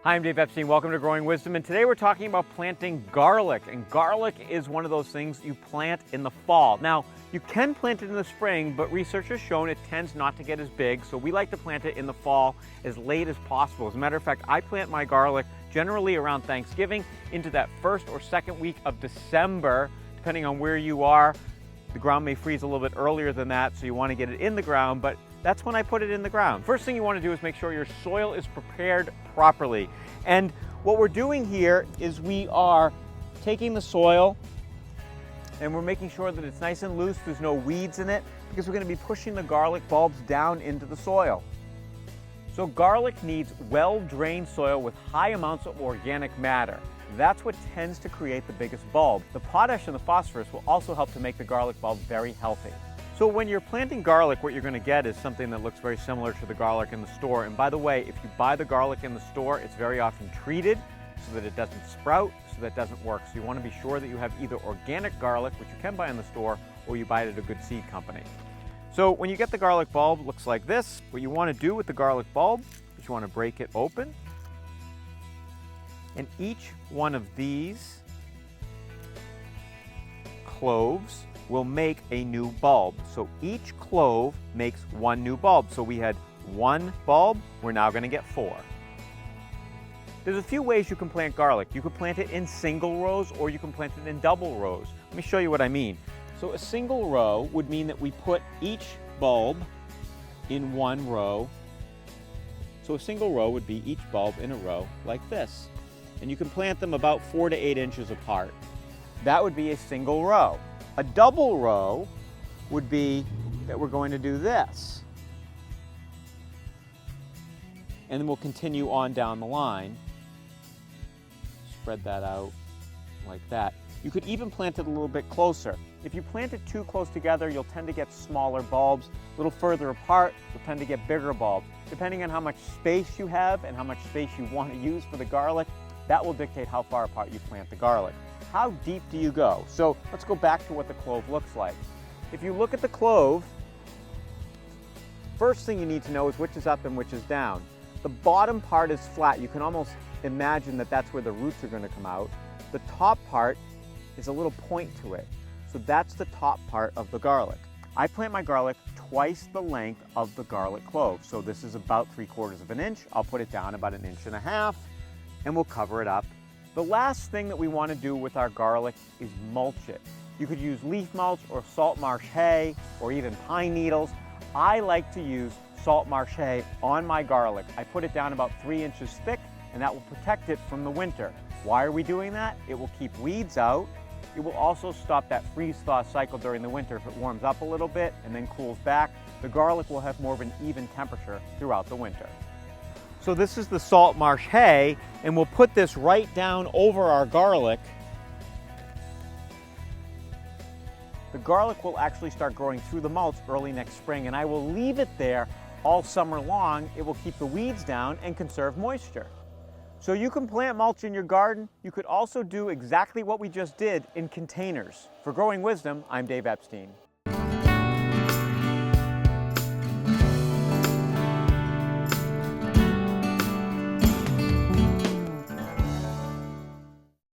Hi, I'm Dave Epstein. Welcome to Growing Wisdom, and today we're talking about planting garlic. And garlic is one of those things you plant in the fall. Now, you can plant it in the spring, but research has shown it tends not to get as big, so we like to plant it in the fall as late as possible. As a matter of fact, I plant my garlic generally around Thanksgiving into that first or second week of December, depending on where you are. The ground may freeze a little bit earlier than that, so you want to get it in the ground, but that's when I put it in the ground. First thing you want to do is make sure your soil is prepared properly. And what we're doing here is we are taking the soil and we're making sure that it's nice and loose, there's no weeds in it, because we're going to be pushing the garlic bulbs down into the soil. So garlic needs well-drained soil with high amounts of organic matter. That's what tends to create the biggest bulb. The potash and the phosphorus will also help to make the garlic bulb very healthy. So when you're planting garlic, what you're going to get is something that looks very similar to the garlic in the store. And by the way, if you buy the garlic in the store, it's very often treated so that it doesn't sprout, so that it doesn't work. So you want to be sure that you have either organic garlic, which you can buy in the store, or you buy it at a good seed company. So when you get the garlic bulb, it looks like this. What you want to do with the garlic bulb is you want to break it open. And each one of these cloves will make a new bulb. So each clove makes one new bulb. So we had one bulb, we're now going to get 4. There's a few ways you can plant garlic. You can plant it in single rows or you can plant it in double rows. Let me show you what I mean. So a single row would mean that we put each bulb in one row. So a single row would be each bulb in a row like this. And you can plant them about 4 to 8 inches apart. That would be a single row. A double row would be that we're going to do this. And then we'll continue on down the line. Spread that out like that. You could even plant it a little bit closer. If you plant it too close together, you'll tend to get smaller bulbs. A little further apart, you'll tend to get bigger bulbs. Depending on how much space you have and how much space you want to use for the garlic, that will dictate how far apart you plant the garlic. How deep do you go? So let's go back to what the clove looks like. If you look at the clove, first thing you need to know is which is up and which is down. The bottom part is flat. You can almost imagine that that's where the roots are going to come out. The top part is a little point to it. So that's the top part of the garlic. I plant my garlic twice the length of the garlic clove. So this is about 3/4 of an inch. I'll put it down about 1.5 inches and we'll cover it up. The last thing that we want to do with our garlic is mulch it. You could use leaf mulch or saltmarsh hay or even pine needles. I like to use saltmarsh hay on my garlic. I put it down about 3 inches thick and that will protect it from the winter. Why are we doing that? It will keep weeds out. It will also stop that freeze-thaw cycle during the winter. If it warms up a little bit and then cools back, the garlic will have more of an even temperature throughout the winter. So this is the saltmarsh hay, and we'll put this right down over our garlic. The garlic will actually start growing through the mulch early next spring, and I will leave it there all summer long. It will keep the weeds down and conserve moisture. So you can plant mulch in your garden. You could also do exactly what we just did in containers. For Growing Wisdom, I'm Dave Epstein.